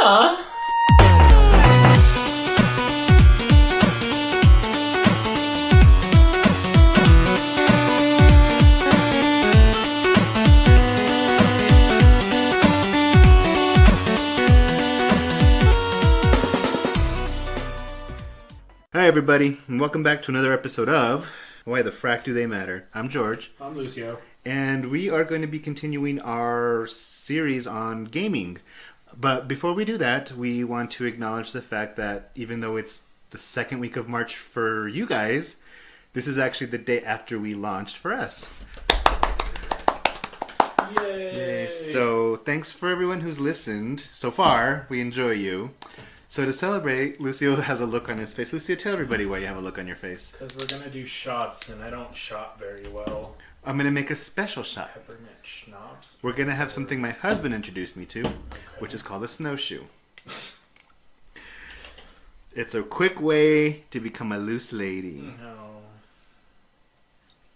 Yeah. Hi everybody, and welcome back to another episode of Why the Frack Do They Matter? I'm George. I'm Lucio. And we are going to be continuing our series on gaming. But before we do that, we want to acknowledge the fact that even though it's the second week of March for you guys, this is actually the day after we launched for us. Yay! So thanks for everyone who's listened so far. We enjoy you. So to celebrate, Lucio has a look on his face. Lucio, tell everybody why you have a look on your face. Because we're going to do shots, and I don't shot very well. I'm going to make a special shot. Peppermint schnapps. We're going to have something my husband introduced me to, which is called a snowshoe. It's a quick way to become a loose lady. No.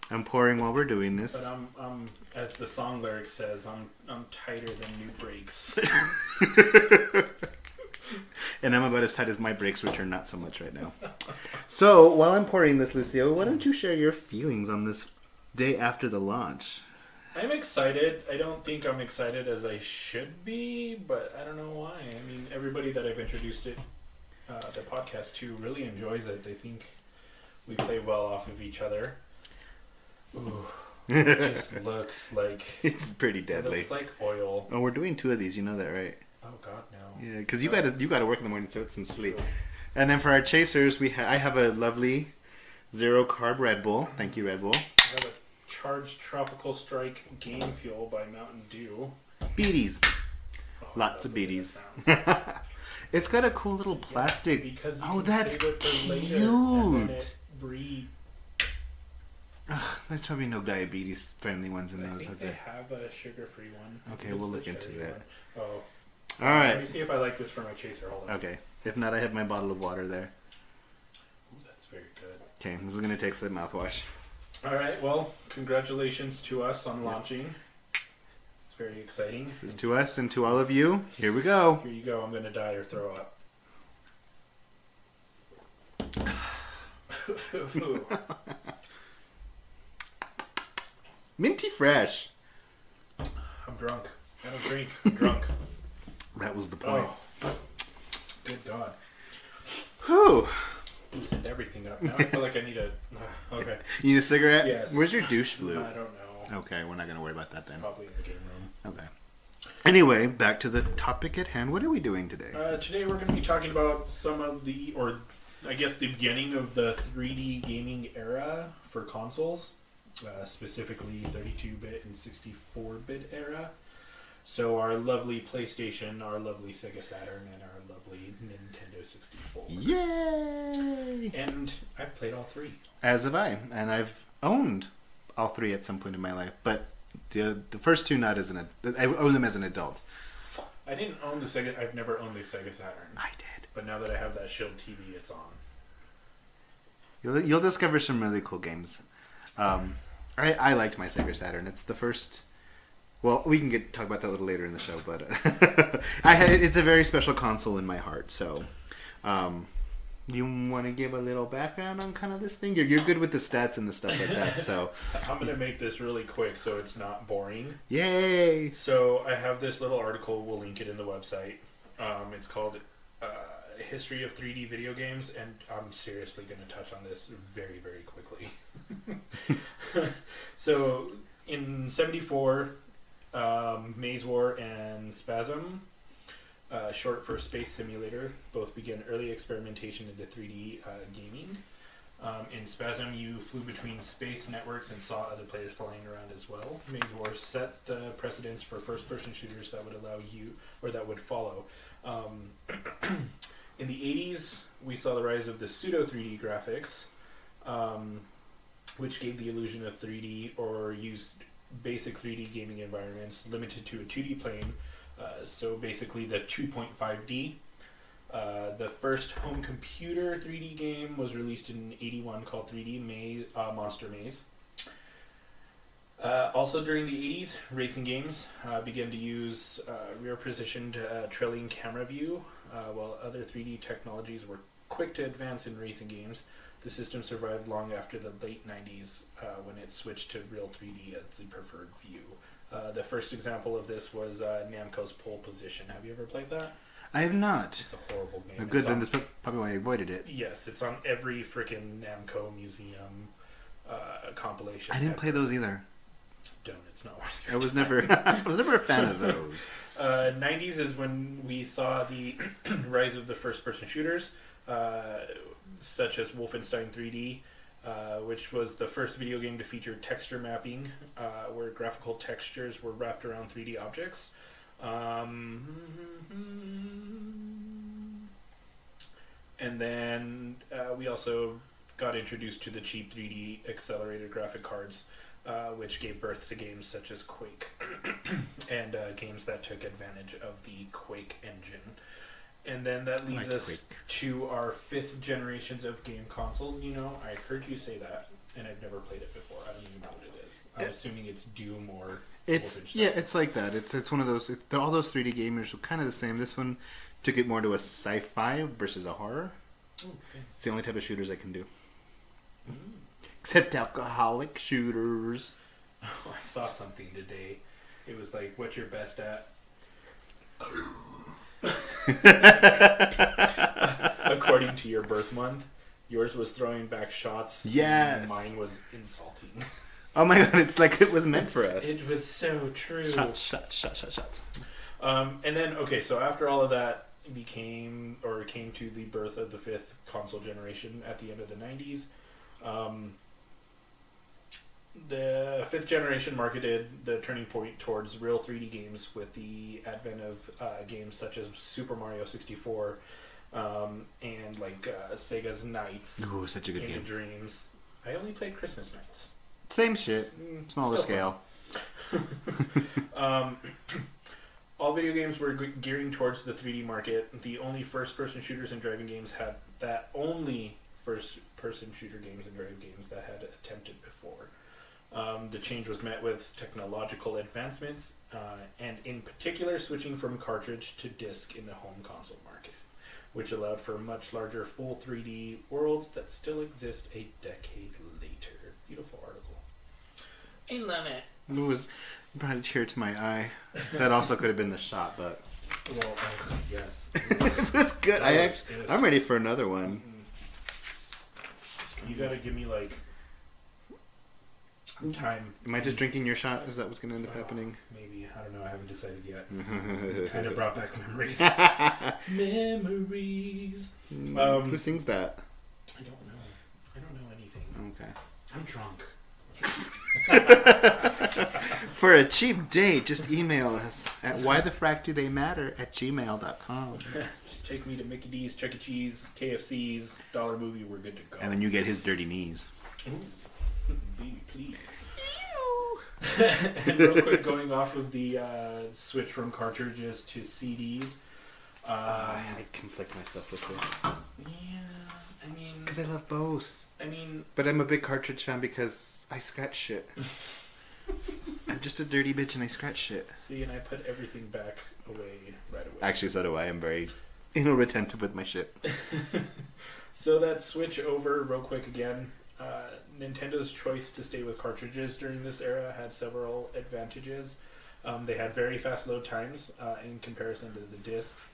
I'm pouring while we're doing this. But I'm as the song lyric says, I'm tighter than new brakes. And I'm about as tight as my brakes, which are not so much right now. So, while I'm pouring this, Lucio, why don't you share your feelings on this day after the launch? I'm excited. I don't think I'm excited as I should be, but I don't know why. I mean, everybody that I've introduced the podcast to really enjoys it. They think we play well off of each other. Ooh, it just looks like... It's pretty deadly. It looks like oil. Oh, we're doing 2 of these, you know that, right? Oh, God, no. Yeah, because you got to work in the morning, so it's some sleep. And then for our chasers, I have a lovely 0-carb Red Bull. Thank you, Red Bull. I have a Charged Tropical Strike Game Fuel by Mountain Dew. Beaties. Oh, Lots of beaties. It's got a cool little plastic. Yes, because that's cute. And then it there's probably no diabetes friendly ones in I those. think they have a sugar-free one. Okay, we'll look into that. Oh. All right. Let me see if I like this for my chaser. Hold on. Okay. If not, I have my bottle of water there. Ooh, that's very good. Okay, this is going to take some mouthwash. All right. Well, congratulations to us on launching. It's very exciting. This is to us and to all of you. Here we go. Here you go. I'm going to die or throw up. Minty fresh. I'm drunk. I don't drink. I'm drunk. That was the point. Oh, good God. Whew. Loosened everything up. Now I feel like I need a... Okay. You need a cigarette? Yes. Where's your douche flute? I don't know. Okay, we're not going to worry about that then. Probably in the game room. Okay. Anyway, back to the topic at hand. What are we doing today? Today we're going to be talking about some of the, or I guess the beginning of the 3D gaming era for consoles. Specifically 32-bit and 64-bit era. So our lovely PlayStation, our lovely Sega Saturn, and our lovely Nintendo 64. Yay! And I've played all 3. As have I. And I've owned all 3 at some point in my life. But the first 2 not as an adult. I own them as an adult. I didn't own the Sega... I've never owned the Sega Saturn. I did. But now that I have that Shield TV, it's on. You'll discover some really cool games. I liked my Sega Saturn. It's the first... Well, we can talk about that a little later in the show, but it's a very special console in my heart. So, you want to give a little background on kind of this thing? You're good with the stats and the stuff like that. So I'm gonna make this really quick so it's not boring. Yay! So I have this little article. We'll link it in the website. It's called History of 3D Video Games, and I'm seriously going to touch on this very, very quickly. So in 1974. Maze War and Spasm, short for Space Simulator, both began early experimentation into 3D gaming. In Spasm, you flew between space networks and saw other players flying around as well. Maze War set the precedence for first-person shooters that would allow you, or that would follow. In the 80s, we saw the rise of the pseudo-3D graphics, which gave the illusion of 3D or used basic 3D gaming environments limited to a 2D plane, so basically the 2.5D. The first home computer 3D game was released in 1981 called 3D Monster Maze. Also during the 80s, racing games began to use rear-positioned trailing camera view, while other 3D technologies were quick to advance in racing games. The system survived long after the late 90s when it switched to real 3D as the preferred view. The first example of this was Namco's Pole Position. Have you ever played that? I have not. It's a horrible game. Oh, good, then that's probably why I avoided it. Yes, it's on every freaking Namco museum compilation. I didn't play those either. Don't. It's not worth it. I was never a fan of those. 90s is when we saw the rise of the first-person shooters, such as Wolfenstein 3D, which was the first video game to feature texture mapping, where graphical textures were wrapped around 3D objects. And then we also got introduced to the cheap 3D accelerated graphic cards, which gave birth to games such as Quake, and games that took advantage of the Quake engine. And then that leads us to our 5th generations of game consoles. You know, I heard you say that, and I've never played it before. I don't even know what it is. I'm assuming it's Doom or it's like that. It's one of those. All those 3D gamers were kind of the same. This one took it more to a sci-fi versus a horror. Oh, it's the only type of shooters I can do. Except alcoholic shooters. Oh, I saw something today. It was like, what's your best at? According to your birth month, yours was throwing back shots. Yes. And mine was insulting. Oh my god, it's like it was meant for us. It was so true. Shots. And then, okay, so after all of that came to the birth of the 5th console generation at the end of the 90s. The 5th generation marketed the turning point towards real 3D games with the advent of games such as Super Mario 64 and like Sega's Nights. Ooh, such a good game. Dreams. I only played Christmas Nights. Same shit, smaller scale. All video games were gearing towards the 3D market. The only first-person shooters and driving games had that only first-person shooter games and driving games that had attempted before. The change was met with technological advancements, and in particular switching from cartridge to disc in the home console market, which allowed for much larger full 3D worlds that still exist a decade later. Beautiful article. I love it. It brought a tear to my eye. That also could have been the shot, but... Well, yes. It was good. I'm ready for another one. You gotta give me, like... time. Am I just drinking your shot? Is that what's going to end up happening? Maybe. I don't know. I haven't decided yet. Kind of brought back memories. Memories. Who sings that? I don't know. I don't know anything. Okay. I'm drunk. For a cheap date, just email us at whythefrackdotheymatter@gmail.com. Just take me to Mickey D's, Chuck E. Cheese, KFC's, Dollar Movie. We're good to go. And then you get his dirty knees. Ooh. Baby, please. And real quick, going off of the switch from cartridges to CDs. I conflict myself with this. Yeah, I mean... Because I love both. I mean... But I'm a big cartridge fan because I scratch shit. I'm just a dirty bitch and I scratch shit. See, and I put everything back away right away. Actually, so do I. I'm very anal retentive with my shit. So that switch over real quick again. Nintendo's choice to stay with cartridges during this era had several advantages. They had very fast load times in comparison to the discs.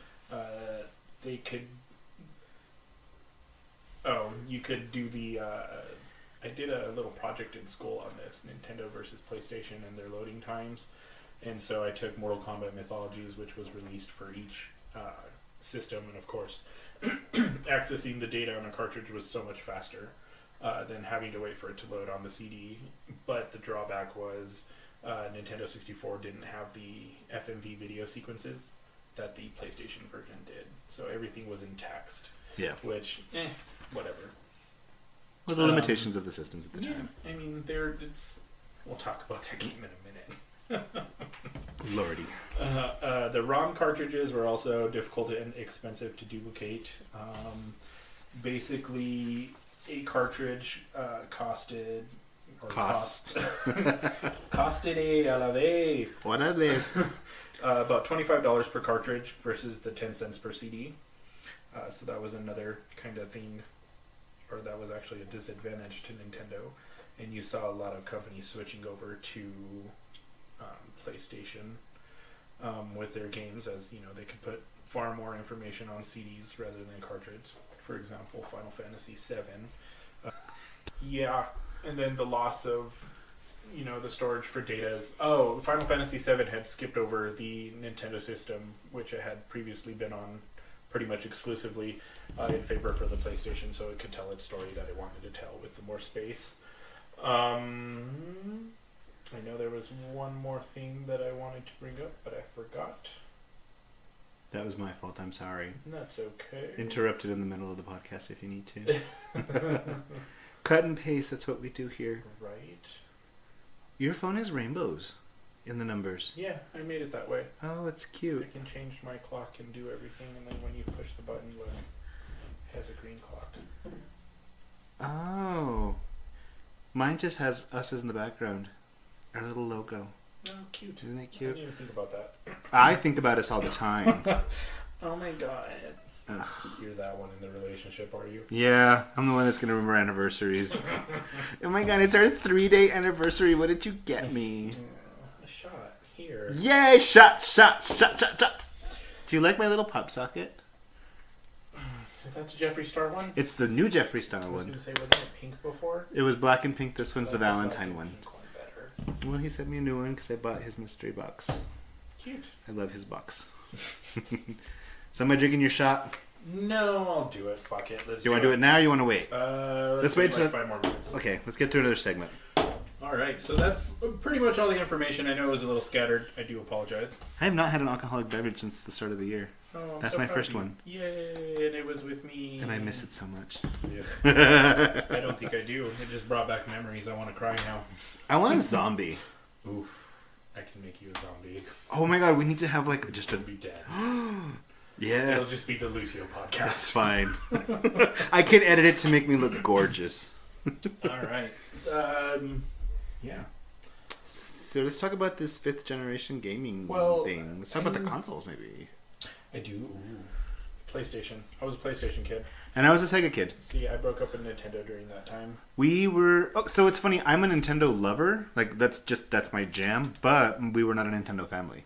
They could... Oh, you could do the... I did a little project in school on this, Nintendo versus PlayStation and their loading times. And so I took Mortal Kombat Mythologies, which was released for each system. And of course, accessing the data on a cartridge was so much faster than having to wait for it to load on the CD. But the drawback was Nintendo 64 didn't have the FMV video sequences that the PlayStation version did. So everything was in text. Yeah. Which, whatever. Well, the limitations of the systems at the time. I mean, we'll talk about that game in a minute. Lordy. The ROM cartridges were also difficult and expensive to duplicate. Basically, a cartridge costed Or Cost. Costed a la vez. Órale. About $25 per cartridge versus the 10 cents per CD. So that was another kind of thing, or that was actually a disadvantage to Nintendo. And you saw a lot of companies switching over to PlayStation with their games, as you know, they could put far more information on CDs rather than cartridge. For example, Final Fantasy VII. Yeah, and then the loss of, you know, the storage for data. Final Fantasy VII had skipped over the Nintendo system, which it had previously been on pretty much exclusively in favor for the PlayStation, so it could tell its story that it wanted to tell with the more space. I know there was one more thing that I wanted to bring up, but I forgot. That was my fault. I'm sorry. That's okay. Interrupted in the middle of the podcast if you need to. Cut and paste. That's what we do here. Right. Your phone has rainbows in the numbers. Yeah, I made it that way. Oh, it's cute. I can change my clock and do everything, and then when you push the button, look, it has a green clock. Oh. Mine just has us as in the background. Our little logo. Oh, cute. Isn't it I cute? didn't even think about that. I think about us all the time. Oh my god. Ugh. You're that one in the relationship, are you? Yeah, I'm the one that's going to remember anniversaries. Oh my god, it's our 3-day anniversary. What did you get me? A shot here. Yay! Shots! Do you like my little pop socket? Is that the Jeffree Star one? It's the new Jeffree Star I was one. going to say, wasn't it pink before? It was black and pink. This one's the I like Valentine the one. pink one better. Well, he sent me a new one because I bought his mystery box. Cute. I love his box. So am I drinking your shot? No, I'll do it. Fuck it. Do you want to do it now or you want to wait? Let's wait wait till- like 5 more minutes. Okay, let's get to another segment. Alright, so that's pretty much all the information. I know it was a little scattered. I do apologize. I have not had an alcoholic beverage since the start of the year. Oh, I'm That's so my proud first of you. one. Yay, and it was with me. And I miss it so much. Yeah. I don't think I do. It just brought back memories. I want to cry now. I want a zombie. Oof. I can make you a zombie. Oh my god, we need to have like just a... You'll be dead. Yes. It'll just be the Lucio podcast. That's fine. I can edit it to make me look gorgeous. Alright. Yeah. So let's talk about this 5th generation gaming thing. Let's talk about the consoles maybe. I do. Ooh. PlayStation. I was a PlayStation kid. And I was a Sega kid. See, I broke up with Nintendo during that time. We were... Oh, so it's funny, I'm a Nintendo lover. Like, that's my jam. But we were not a Nintendo family.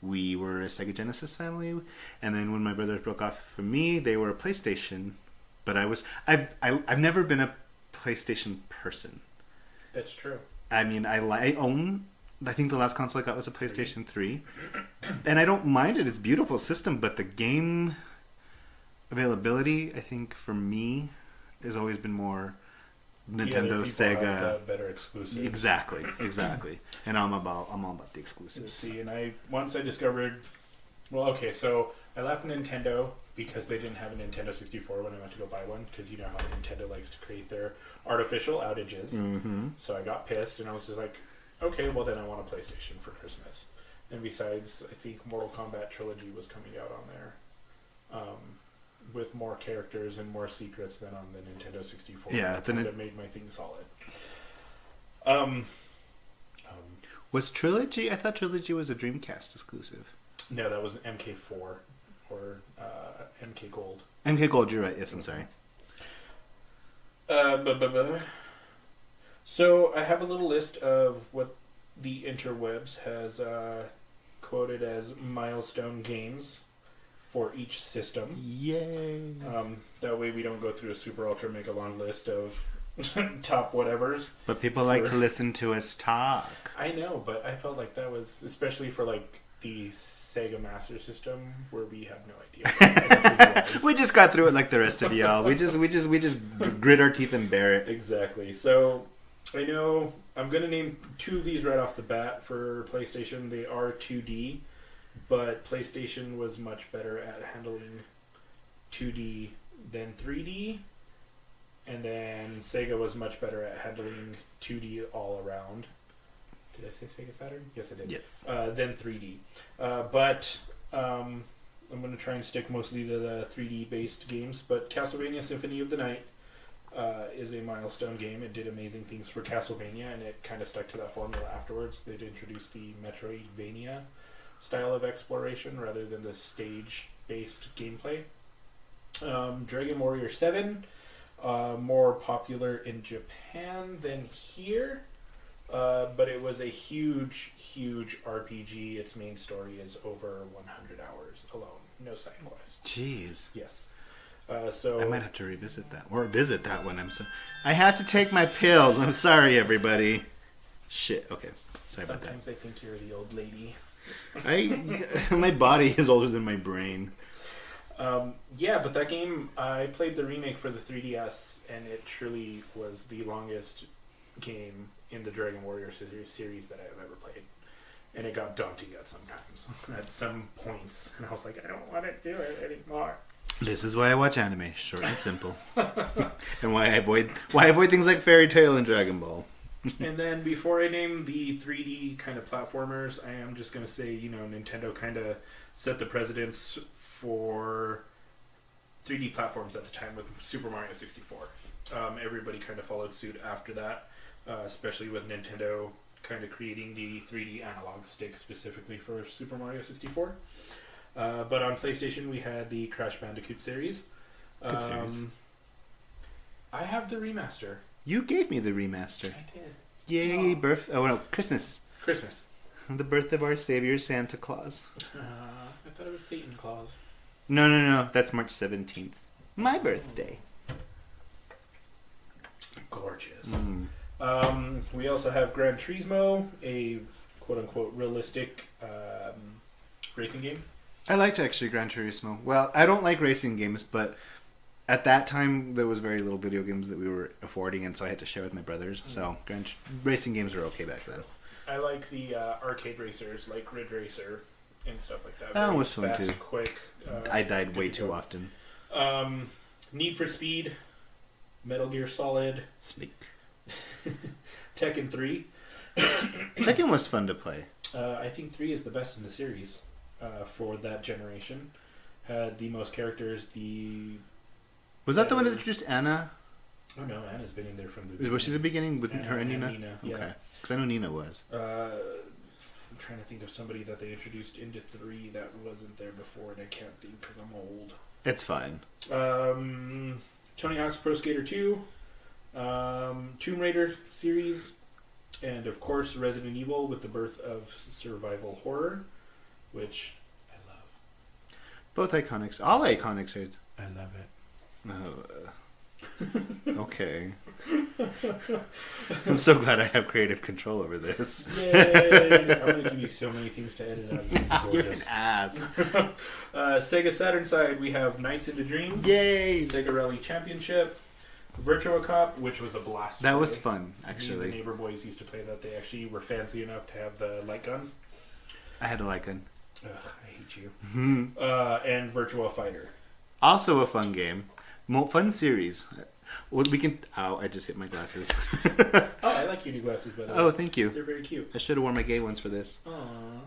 We were a Sega Genesis family. And then when my brothers broke off from me, they were a PlayStation. But I've never been a PlayStation person. That's true. I mean, I think the last console I got was a PlayStation 3. And I don't mind it. It's a beautiful system. But the game availability, I think, for me, has always been more Nintendo, Sega. Have the better exclusives. Exactly. And I'm all about the exclusives. See, and once I discovered... Well, okay, so I left Nintendo because they didn't have a Nintendo 64 when I went to go buy one. Because you know how Nintendo likes to create their artificial outages. Mm-hmm. So I got pissed, and I was just like, okay, well then I want a PlayStation for Christmas. And besides, I think Mortal Kombat Trilogy was coming out on there. With more characters and more secrets than on the Nintendo 64. Yeah. That made my thing solid. Was Trilogy... I thought Trilogy was a Dreamcast exclusive. No, that was MK4 or MK Gold. MK Gold, you're right. Yes, I'm sorry. So I have a little list of what the interwebs has quoted as milestone games for each system. Yay. That way we don't go through a super ultra mega long list of top whatevers. But people like to listen to us talk. I know, but I felt like that was, especially for like the Sega Master System, where we have no idea. We just got through it like the rest of y'all. We just grit our teeth and bear it. Exactly. So I know I'm gonna name 2 of these right off the bat for PlayStation. They are 2D, but PlayStation was much better at handling 2D than 3D, and then Sega was much better at handling 2D all around. Did I say Sega Saturn? Yes, I did. Yes. Then 3D. But I'm going to try and stick mostly to the 3D based games. But Castlevania Symphony of the Night, is a milestone game. It did amazing things for Castlevania, and it kind of stuck to that formula afterwards. They'd introduced the Metroidvania style of exploration rather than the stage-based gameplay. Dragon Warrior 7, more popular in Japan than here, but it was a huge, huge RPG. Its main story is over 100 hours alone. No side quests. Jeez. Yes. So I might have to revisit that. Or visit that one. I have to take my pills. I'm sorry, everybody. Shit. Okay. Sorry about that. Sometimes I think you're the old lady. My body is older than my brain. Yeah, but that game, I played the remake for the 3DS, and it truly was the longest game in the Dragon Warrior series that I've ever played. And it got daunting at some points. And I was like, I don't want to do it anymore. This is why I watch anime, short and simple, and why I avoid things like Fairy Tail and Dragon Ball. And then before I name the 3D kind of platformers, I am just going to say, Nintendo kind of set the precedence for 3D platforms at the time with Super Mario 64. Everybody kind of followed suit after that, especially with Nintendo kind of creating the 3D analog stick specifically for Super Mario 64. But on PlayStation, we had the Crash Bandicoot series. Good series. I have the remaster. You gave me the remaster. I did. Yay, birth. Oh, no, Christmas. The birth of our Savior, Santa Claus. I thought it was Satan Claus. No. That's March 17th. My birthday. Gorgeous. We also have Gran Turismo, a quote-unquote realistic racing game. I liked actually Gran Turismo. Well, I don't like racing games, but at that time there was very little video games that we were affording, and so I had to share with my brothers. So racing games were okay back then. I like the arcade racers, like Ridge Racer and stuff like that. That was fun fast, too. Quick. I died way too often. Need for Speed, Metal Gear Solid, Snake. Tekken 3. Tekken was fun to play. I think 3 is the best in the series for that generation. Had the most characters. Was that the one that introduced Anna? Oh no, Anna's been in there from the beginning. Was she the beginning with Anna her and Nina? Yeah. Okay, because I know Nina was. I'm trying to think of somebody that they introduced into 3 that wasn't there before, and I can't think because I'm old. It's fine. Tony Hawk's Pro Skater 2, Tomb Raider series, and of course Resident Evil with the birth of survival horror, which I love. Both iconics. All iconic series. I love it. Okay. I'm so glad I have creative control over this. Yay! I'm going to give you so many things to edit out. It's going to be You're an gorgeous. ass. Sega Saturn side, we have Nights into Dreams. Yay! Sega Rally Championship. Virtua Cop, which was a blast. That was fun, Me actually. and the neighbor boys used to play that. They actually were fancy enough to have the light guns. I had a light gun. Ugh, I hate you. And Virtua Fighter. Also a fun game. Fun series. We can. Ow! I just hit my glasses. Oh, I like your new glasses, by the way. Oh, thank you. They're very cute. I should have worn my gay ones for this. Aww.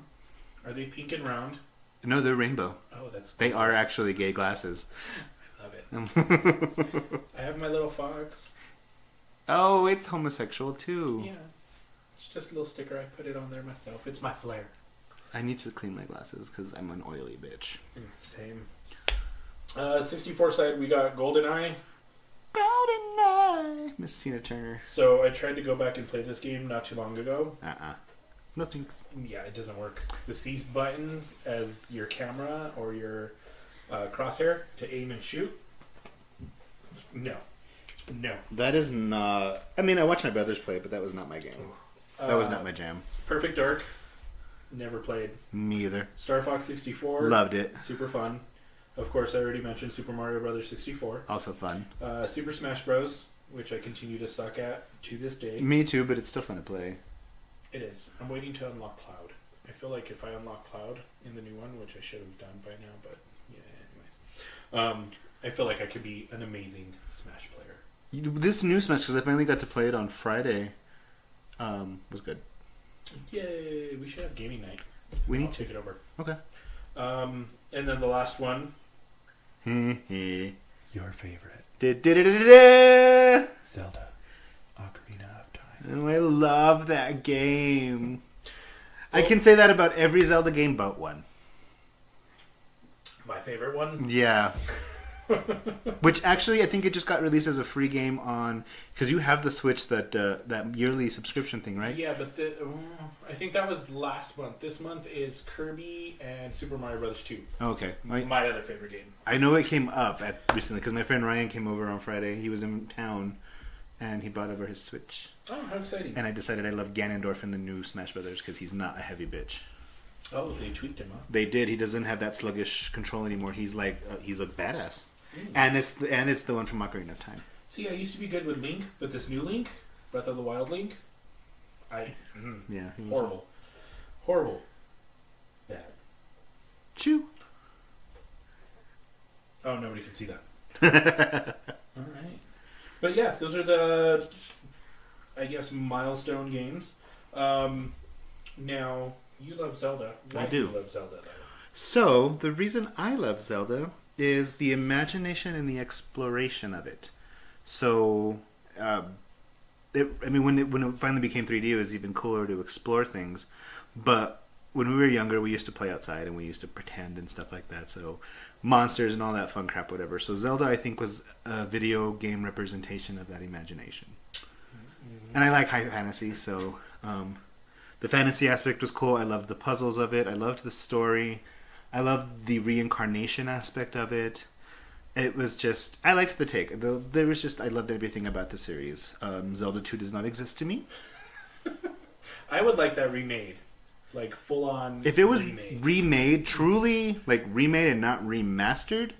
Are they pink and round? No, they're rainbow. Oh, that's gorgeous. They are actually gay glasses. I love it. I have my little fox. Oh, it's homosexual too. Yeah. It's just a little sticker. I put it on there myself. It's my flair. I need to clean my glasses because I'm an oily bitch. Same. 64 side, we got GoldenEye. GoldenEye, Miss Tina Turner. So I tried to go back and play this game not too long ago. No thanks. Yeah, it doesn't work. The C buttons as your camera or your crosshair to aim and shoot. No. That is not. I mean, I watched my brothers play it, but that was not my game. That was not my jam. Perfect Dark. Never played. Me either. Star Fox 64. Loved it. Super fun. Of course, I already mentioned Super Mario Brothers 64. Also fun. Super Smash Bros., which I continue to suck at to this day. Me too, but it's still fun to play. It is. I'm waiting to unlock Cloud. I feel like if I unlock Cloud in the new one, which I should have done by now, but yeah, anyways. I feel like I could be an amazing Smash player. This new Smash, because I finally got to play it on Friday, was good. Yay! We should have gaming night. We need I'll to take it over. Okay. And then the last one. Your favorite. Zelda, Ocarina of Time. Oh, I love that game. I can say that about every Zelda game but one. My favorite one? Yeah. Which actually, I think it just got released as a free game on... Because you have the Switch, that yearly subscription thing, right? Yeah, but I think that was last month. This month is Kirby and Super Mario Bros. 2. Okay. My other favorite game. I know it came up recently because my friend Ryan came over on Friday. He was in town and he brought over his Switch. Oh, how exciting. And I decided I love Ganondorf in the new Smash Brothers because he's not a heavy bitch. Oh, they tweaked him, huh? They did. He doesn't have that sluggish control anymore. He's like he's a badass. And it's the one from Ocarina of Time. See, I used to be good with Link, but this new Link, Breath of the Wild Link, Yeah. horrible, bad. Chew. Oh, nobody can see that. All right, but yeah, those are the, I guess, milestone games. Now you love Zelda. Why I do. You love Zelda, though? So the reason I love Zelda is the imagination and the exploration of it. So, when it finally became 3D, it was even cooler to explore things. But when we were younger, we used to play outside and we used to pretend and stuff like that. So, monsters and all that fun crap, whatever. So, Zelda, I think, was a video game representation of that imagination. Mm-hmm. And I like high fantasy, so the fantasy aspect was cool. I loved the puzzles of it. I loved the story. I loved the reincarnation aspect of it. It was just... I liked the take. I loved everything about the series. Zelda 2 does not exist to me. I would like that remade. Like, full-on If it was remade, truly, like, remade and not remastered,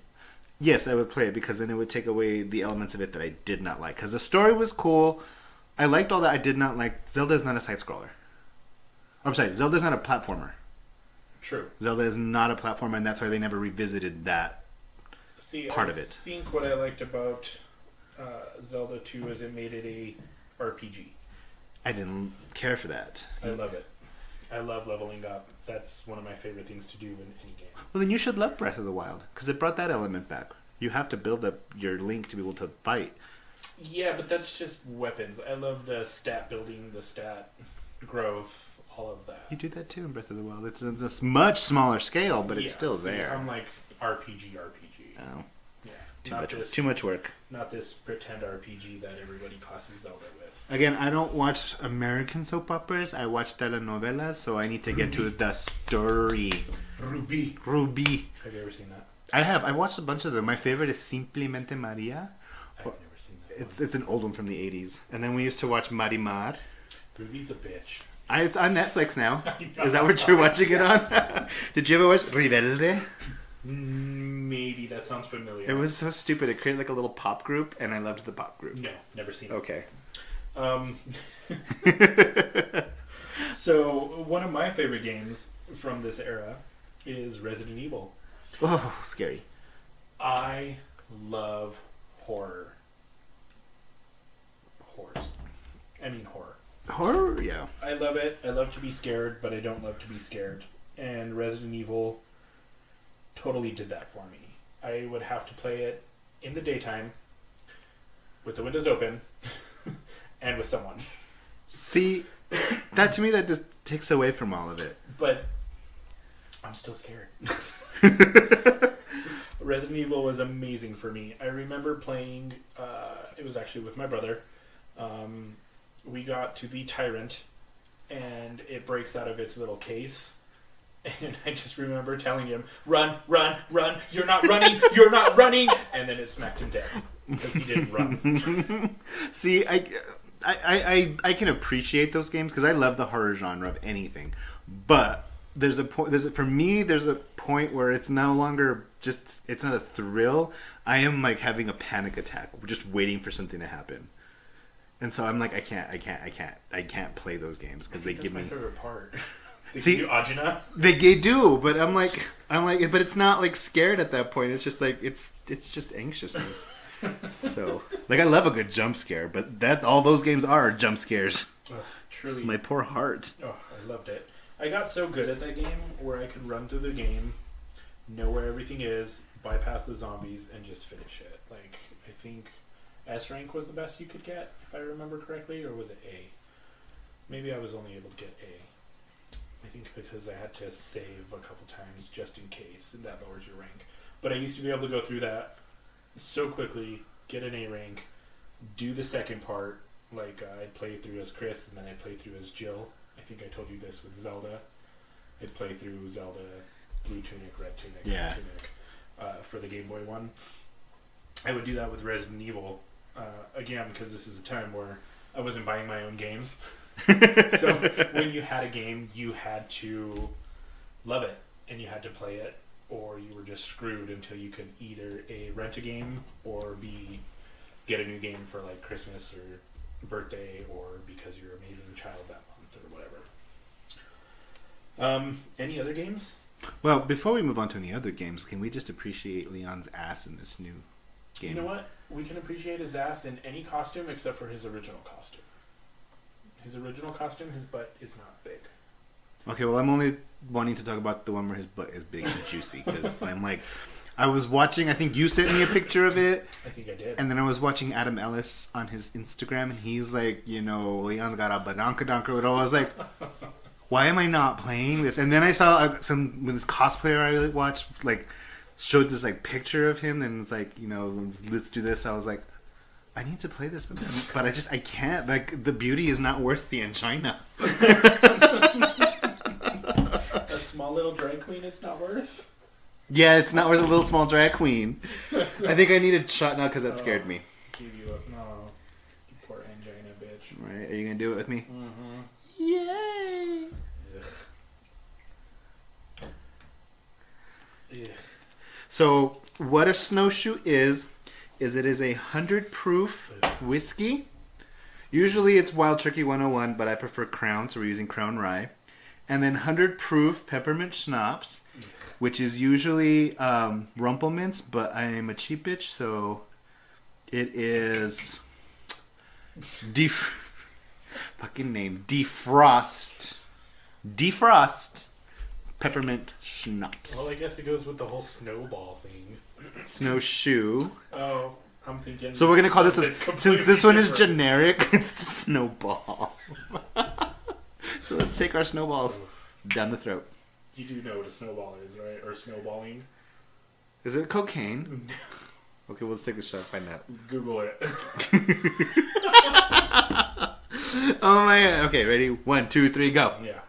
yes, I would play it, because then it would take away the elements of it that I did not like. Because the story was cool. I liked all that. I did not like... Zelda is not a side-scroller. I'm sorry, Zelda is not a platformer. True. Zelda is not a platformer, and that's why they never revisited that part of it. I think what I liked about Zelda 2 is it made it a RPG. I didn't care for that. I love it. I love leveling up. That's one of my favorite things to do in any game. Well, then you should love Breath of the Wild, because it brought that element back. You have to build up your Link to be able to fight. Yeah, but that's just weapons. I love the stat building, the stat growth, all of that. You do that too in Breath of the Wild. It's a much smaller scale, but it's still there. I'm like RPG. Oh. Yeah. Too much work. Not this pretend RPG that everybody classes Zelda with. Again, I don't watch American soap operas. I watch telenovelas, so I need to get to the story. Ruby. Have you ever seen that? I have. I watched a bunch of them. My favorite is Simplemente Maria. I've never seen that. It's an old one from the 80s. And then we used to watch Marimar. Ruby's a bitch. It's on Netflix now. Is that what you're watching it on? Did you ever watch Rebelde? Maybe. That sounds familiar. It was so stupid. It created like a little pop group, and I loved the pop group. No, never seen it. Okay. So, one of my favorite games from this era is Resident Evil. Oh, scary. I love horror. Horror. Horror? Yeah. I love it. I love to be scared, but I don't love to be scared. And Resident Evil totally did that for me. I would have to play it in the daytime with the windows open and with someone. See, that to me, that just takes away from all of it. But I'm still scared. Resident Evil was amazing for me. I remember playing, it was actually with my brother. We got to the Tyrant, and it breaks out of its little case. And I just remember telling him, run, you're not running, and then it smacked him dead, because he didn't run. See, I can appreciate those games, because I love the horror genre of anything. But there's a point where it's no longer just, it's not a thrill. I am like having a panic attack, just waiting for something to happen. And so I'm like, I can't play those games because they give me. That's my favorite part. They See, give you agita. They do, but I'm like, but it's not like scared at that point. It's just like it's just anxiousness. So, like, I love a good jump scare, but all those games are jump scares. Truly, my poor heart. Oh, I loved it. I got so good at that game where I could run through the game, know where everything is, bypass the zombies, and just finish it. Like, I think S rank was the best you could get, if I remember correctly, or was it A? Maybe I was only able to get A. I think because I had to save a couple times just in case, and that lowers your rank. But I used to be able to go through that so quickly, get an A rank, do the second part. Like, I'd play through as Chris, and then I'd play through as Jill. I think I told you this with Zelda. I'd play through Zelda, Blue Tunic, Red Tunic, Red Tunic, for the Game Boy one. I would do that with Resident Evil, again, because this is a time where I wasn't buying my own games. So when you had a game, you had to love it, and you had to play it, or you were just screwed until you could either A, rent a game, or B, get a new game for like Christmas or birthday, or because you're an amazing child that month, or whatever. Any other games? Well, before we move on to any other games, can we just appreciate Leon's ass in this new game? You know what? We can appreciate his ass in any costume except for his original costume. His original costume, his butt is not big. Okay, well, I'm only wanting to talk about the one where his butt is big and juicy, because I'm like, I was watching, I think you sent me a picture of it. I think I did. And then I was watching Adam Ellis on his Instagram, and he's like, Leon's got a badonkadonk, and I was like, why am I not playing this? And then I saw when this cosplayer I watched, like, showed this, like, picture of him, and it's like, let's do this. I was like, I need to play this, but I can't. Like, the beauty is not worth the angina. A small little drag queen it's not worth? Yeah, it's not worth a little small drag queen. I think I need a shot now because that scared me. Give you up. No. You poor angina, bitch. Right, are you going to do it with me? Mm-hmm. Yay! Ugh. Ugh. So, what a snowshoe is it is 100 proof whiskey. Usually it's Wild Turkey 101, but I prefer Crown, so we're using Crown Rye. And then 100 proof peppermint schnapps, which is usually Rumpelmints, but I am a cheap bitch, so it is fucking name defrost peppermint schnapps. Well, I guess it goes with the whole snowball thing. Snowshoe. Oh, I'm thinking. So we're gonna call this since this one is different. generic, it's a snowball. So let's take our snowballs down the throat. You do know what a snowball is, right? Or snowballing? Is it cocaine? Okay, well, let's take a shot. Find out. Google it. Oh my god. Okay, ready? 1, 2, 3, go. Yeah.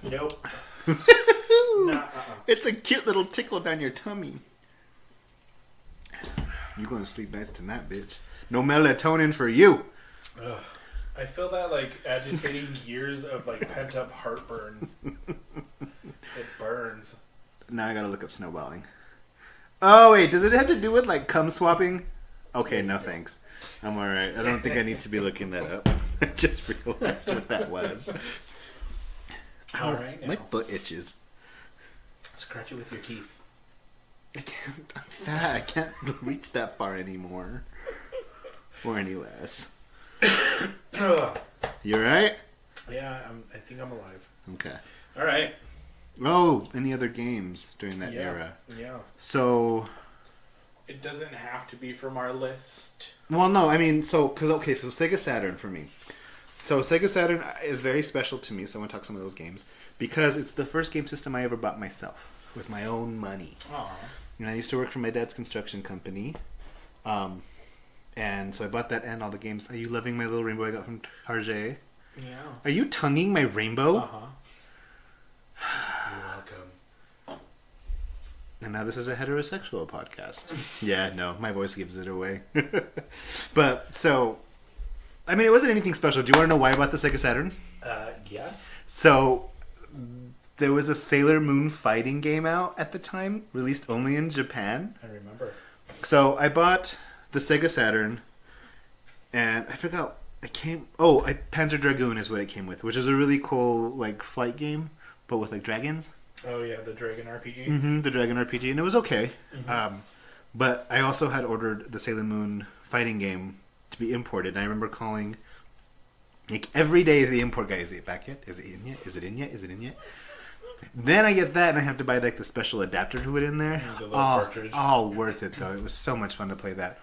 Nope. Nah, It's a cute little tickle down your tummy. You're gonna sleep nice tonight, bitch. No melatonin for you. Ugh. I feel that like agitating years of like pent up heartburn. It burns. Now I gotta look up snowballing. Oh wait, does it have to do with like cum swapping? Okay, no thanks. I'm alright. I don't think I need to be looking that up. I just realized what that was. Alright, My butt itches. Scratch it with your teeth. I can't. I'm fat. I can't reach that far anymore. Or any less. Ugh. You alright? Yeah, I think I'm alive. Okay. Alright. Oh, any other games during that era? Yeah. So, It doesn't have to be from our list. well, no, I mean, so Sega Saturn for me. So Sega Saturn is very special to me, so I want to talk some of those games. Because it's the first game system I ever bought myself, with my own money. Aww. And I used to work for my dad's construction company. And so I bought that and all the games. Are you loving my little rainbow I got from Target? Yeah. Are you tonguing my rainbow? Uh-huh. You're welcome. And now this is a heterosexual podcast. Yeah, no, my voice gives it away. But, so, I mean, it wasn't anything special. Do you want to know why I bought the Sega Saturn? Yes. So, there was a Sailor Moon fighting game out at the time, released only in Japan. I remember. So, I bought the Sega Saturn, and I forgot, Panzer Dragoon is what it came with, which is a really cool, like, flight game, but with, like, dragons. Oh, yeah, the Dragon RPG? Mm-hmm, the Dragon RPG, and it was okay. Mm-hmm. But I also had ordered the Sailor Moon fighting game to be imported, and I remember calling, like, every day the import guy, is it back yet? Is it in yet? Is it in yet? Is it in yet? Then I get that, and I have to buy like the special adapter to put in there. The little cartridge. All worth it though. It was so much fun to play that.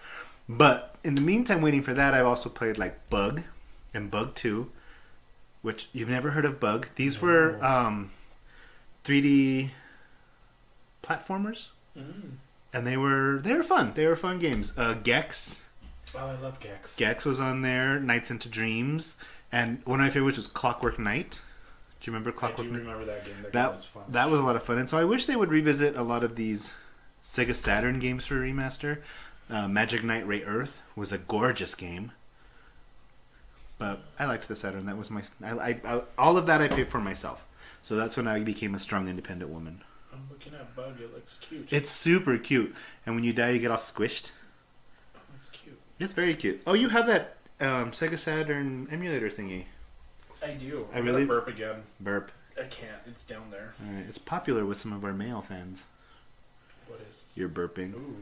But in the meantime, waiting for that, I've also played like Bug and Bug 2, which you've never heard of. Bug. These were 3D platformers, and they were fun. They were fun games. Gex. Oh, I love Gex. Gex was on there. Nights into Dreams, and one of my favorites was Clockwork Knight. Do you remember Clockwork Knight? I do remember that game. That game was fun. That was a lot of fun, and so I wish they would revisit a lot of these Sega Saturn games for remaster. Magic Knight Ray Earth was a gorgeous game, but I liked the Saturn. That was my all of that I paid for myself. So that's when I became a strong, independent woman. I'm looking at Bug. It looks cute. It's super cute, and when you die, you get all squished. Oh, that's cute. It's very cute. Oh, you have that Sega Saturn emulator thingy. I do. I really burp again. Burp. I can't. It's down there. All right. It's popular with some of our male fans. What is? You're burping. Ooh.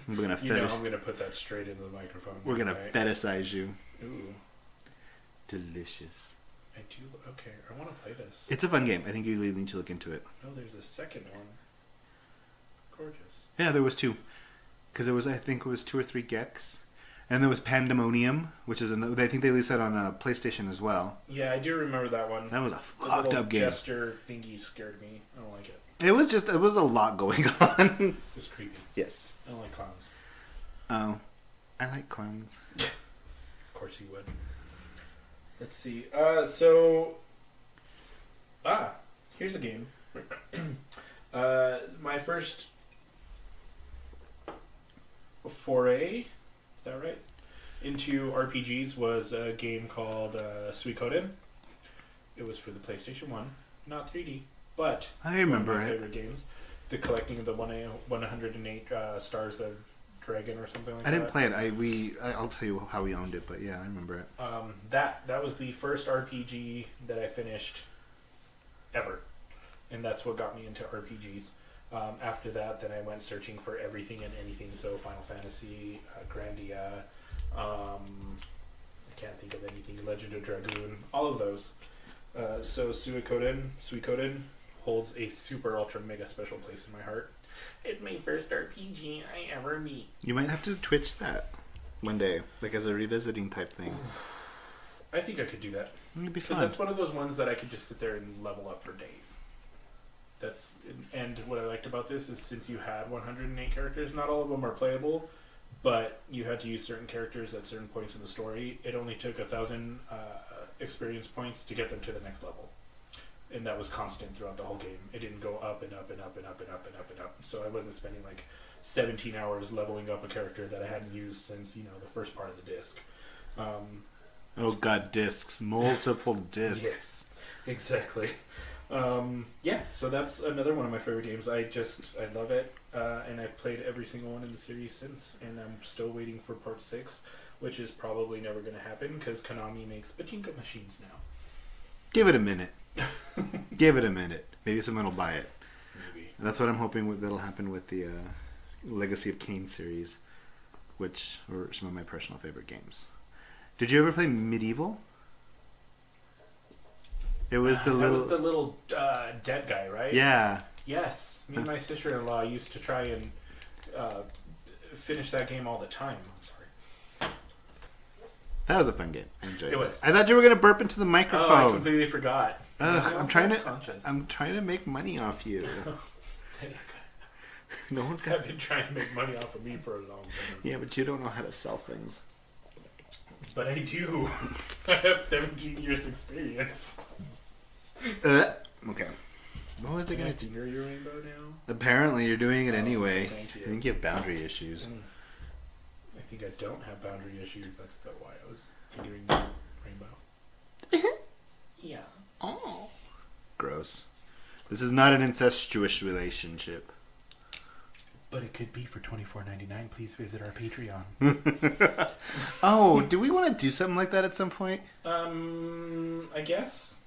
We're gonna I'm gonna put that straight into the microphone. We're gonna right? fetishize you. Ooh. Delicious. I do. Okay, I want to play this. It's a fun game. I think you really need to look into it. Oh, there's a second one. Gorgeous. Yeah, there was two. Because there was, I think it was 2 or 3 Gex. And there was Pandemonium, which is another. I think they released that on PlayStation as well. Yeah, I do remember that one. That was a The fucked little up game. gesture thingy scared me. I don't like it. It was a lot going on. It's creepy. Yes. I don't like clowns. Oh, I like clowns. Of course you would. Let's see. Here's a game. My first foray, is that right, into RPGs was a game called Suikoden. It was for the PlayStation 1, not 3D, but I remember one of my it. favorite games. The collecting of the 108 Stars of Dragon or something like that. I didn't play it. I'll tell you how we owned it, but yeah, I remember it. That was the first RPG that I finished ever, and that's what got me into RPGs. After that, then I went searching for everything and anything. So Final Fantasy, Grandia, I can't think of anything. Legend of Dragoon, all of those. So Suikoden holds a super ultra mega special place in my heart. It's my first RPG I ever beat. You might have to Twitch that one day, like as a revisiting type thing. I think I could do that. It'd be Because fun. that's one of those ones that I could just sit there and level up for days. And what I liked about this is since you had 108 characters, not all of them are playable, but you had to use certain characters at certain points in the story. It only took 1,000 experience points to get them to the next level. And that was constant throughout the whole game. It didn't go up and up and up and up and up and up and up. So I wasn't spending like 17 hours leveling up a character that I hadn't used since, the first part of the disc. Oh god, discs. Multiple discs. Yes, exactly. So that's another one of my favorite games. I love it. And I've played every single one in the series since. And I'm still waiting for part 6, which is probably never going to happen because Konami makes pachinko machines now. Give it a minute. Give it a minute. Maybe someone will buy it. Maybe. That's what I'm hoping that'll happen with the Legacy of Kain series, which were some of my personal favorite games. Did you ever play Medieval? It was the little dead guy, right? Yeah. Yes. Me and my sister-in-law used to try and finish that game all the time. I'm sorry. That was a fun game. I enjoyed it. It was. I thought you were gonna burp into the microphone. Oh, I completely forgot. Ugh, I'm trying Conscious. to make money off you. No one's got. I've been trying to make money off of me for a long time. Yeah, but you don't know how to sell things. But I do. I have 17 years experience. Okay. What was I Can I gonna do? finger your rainbow now? Apparently, you're doing it anyway. Thank you. I think you have boundary issues. I think I don't have boundary issues. That's why I was fingering the rainbow. Yeah. Oh. Gross. This is not an incestuous relationship. But it could be for $24.99. Please visit our Patreon. Oh, do we want to do something like that at some point? I guess.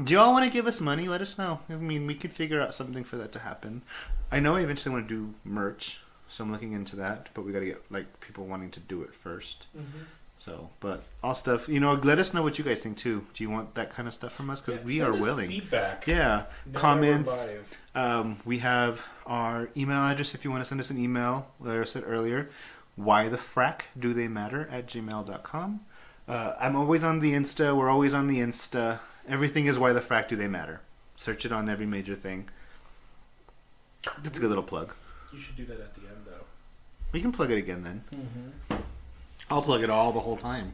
Do y'all want to give us money? Let us know. I mean, we could figure out something for that to happen. I know I eventually want to do merch, so I'm looking into that. But we got to get people wanting to do it first. Mm-hmm. So, but all stuff, let us know what you guys think too. Do you want that kind of stuff from us? Because we are willing. Feedback. Yeah, Now comments. live. We have our email address if you want to send us an email. Like I said earlier, why the frack do they matter at gmail.com. I'm always on the Insta. We're always on the Insta. Everything is why the frack do they matter. Search it on every major thing. That's a good little plug. You should do that at the end, though. We can plug it again then. Mm-hmm. I'll plug it all the whole time.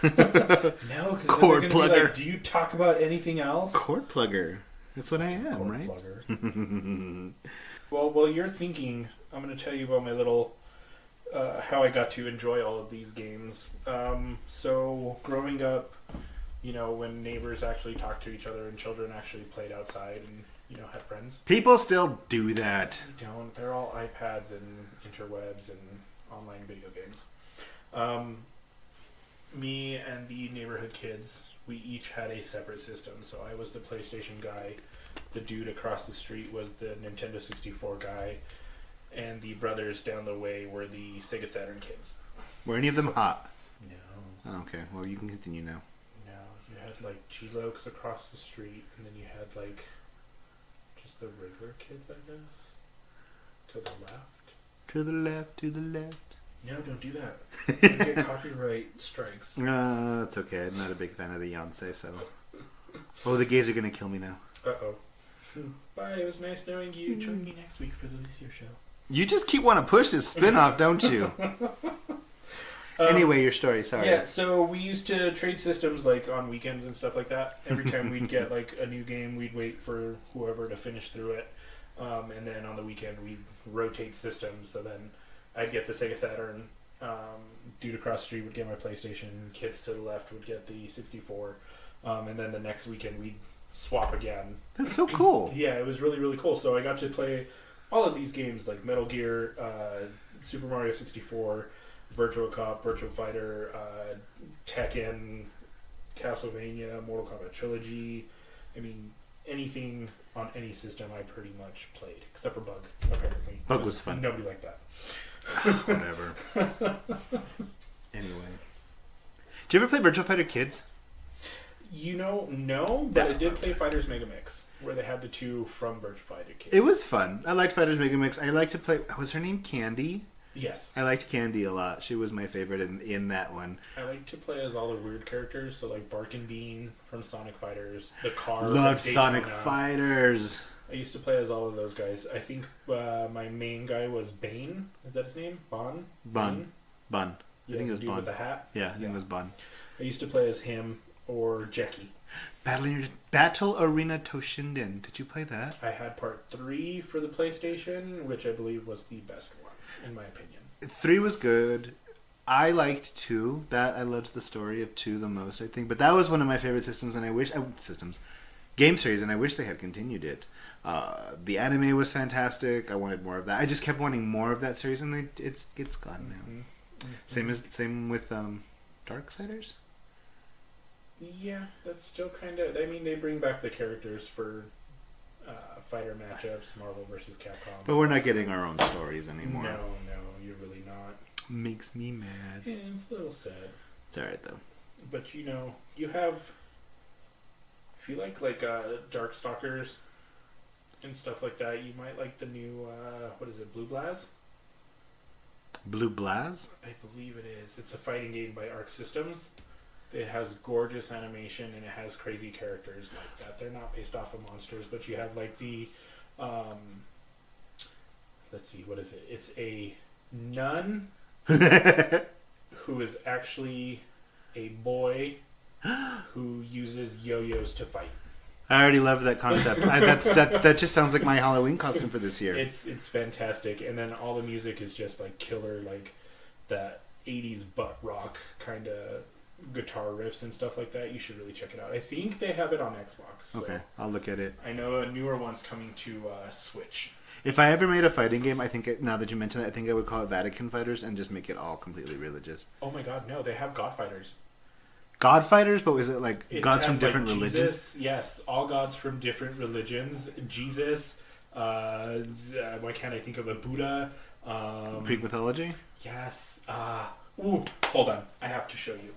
No, because Cord they're plugger. like, do you talk about anything else? Cord plugger. That's what I am, Cord right? plugger. Well, while you're thinking, I'm going to tell you about my little how I got to enjoy all of these games. So growing up, when neighbors actually talked to each other and children actually played outside and had friends. People still do that. They don't. They're all iPads and interwebs and online video games. Me and the neighborhood kids, we each had a separate system. So I was the PlayStation guy. The dude across the street was the Nintendo 64 guy. And the brothers down the way were the Sega Saturn kids. Were any of them hot? No. Oh, okay, well, you can continue now. No. You had like G-Lokes across the street. And then you had like just the regular kids, I guess. To the left. To the left, to the left. No, don't do that. You get copyright strikes. It's okay. I'm not a big fan of the Beyonce, so. Oh, the gays are gonna kill me now. Uh-oh. Bye, it was nice knowing you. Join me next week for the Lucio show. You just keep wanting to push this spin-off, don't you? Anyway, your story, sorry. Yeah, so we used to trade systems like on weekends and stuff like that. Every time we'd get like a new game, we'd wait for whoever to finish through it. And then on the weekend, we'd rotate systems. So then I'd get the Sega Saturn. Dude across the street would get my PlayStation. Kids to the left would get the 64. And then the next weekend, we'd swap again. That's so cool. Yeah, it was really, really cool. So I got to play all of these games like Metal Gear, Super Mario 64, Virtual Cop, Virtual Fighter, Tekken, Castlevania, Mortal Kombat Trilogy. I mean, anything on any system I pretty much played, except for Bug, apparently. Bug was fun. Nobody liked that. Whatever. Anyway. Did you ever play Virtual Fighter Kids? No, but I did play Fighters Mega Mix, where they had the two from Virtual Fighter Kids. It was fun. I liked Fighters Mega Mix. I liked to play... Was her name Candy? Yes. I liked Candy a lot. She was my favorite in that one. I like to play as all the weird characters, so like Bark and Bean from Sonic Fighters, the car. Loved Sonic Fighters. I used to play as all of those guys. I think my main guy was Bane. Is that his name? Bun. I Yeah, think it was the dude Bun. with the hat. Yeah, I think it was Bun. I used to play as him or Jackie. Battle Arena Toshinden. Did you play that? I had part 3 for the PlayStation, which I believe was the best one, in my opinion. 3 was good. I liked 2. I loved the story of 2 the most, I think. But that was one of my favorite systems, and I wish... game series, and I wish they had continued it. The anime was fantastic. I wanted more of that. I just kept wanting more of that series, and it's gone now. Mm-hmm. Same with Darksiders. Yeah, that's still kind of... I mean, they bring back the characters for fighter matchups, Marvel versus Capcom. But we're not getting our own stories anymore. No, you're really not. Makes me mad. Yeah, it's a little sad. It's alright, though. But, you have... If you like Darkstalkers and stuff like that, you might like the new, Blue Blaz? Blue Blaz? I believe it is. It's a fighting game by Arc Systems. It has gorgeous animation and it has crazy characters like that. They're not based off of monsters, but you have like the, let's see, what is it? It's a nun who is actually a boy who uses yo-yos to fight. I already love that concept. That just sounds like my Halloween costume for this year. It's fantastic, and then all the music is just like killer, like that 80s butt rock kind of guitar riffs and stuff like that. You should really check it out. I think they have it on Xbox. So okay, I'll look at it. I know a newer one's coming to Switch. If I ever made a fighting game, now that you mention that, I think I would call it Vatican Fighters and just make it all completely religious. Oh my god, no, they have God Fighters. God Fighters? But is it like gods from different like religions? Jesus, yes, all gods from different religions. Jesus, why can't I think of a Buddha? Greek mythology? Yes. Ooh, hold on. I have to show you.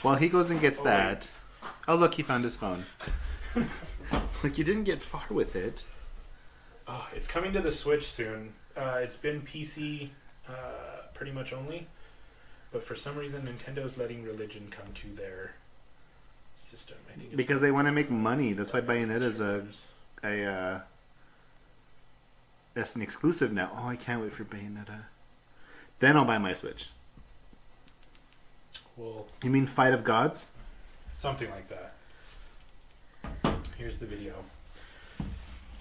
While he goes and gets that. Wait. Oh, look, he found his phone. Like, you didn't get far with it. Oh, it's coming to the Switch soon. It's been PC pretty much only. But for some reason, Nintendo's letting religion come to their system. I think it's Because they want to make money. That's why Bayonetta's that's an exclusive now. Oh, I can't wait for Bayonetta. Then I'll buy my Switch. Well, You mean Fight of Gods? something like that. Here's the video.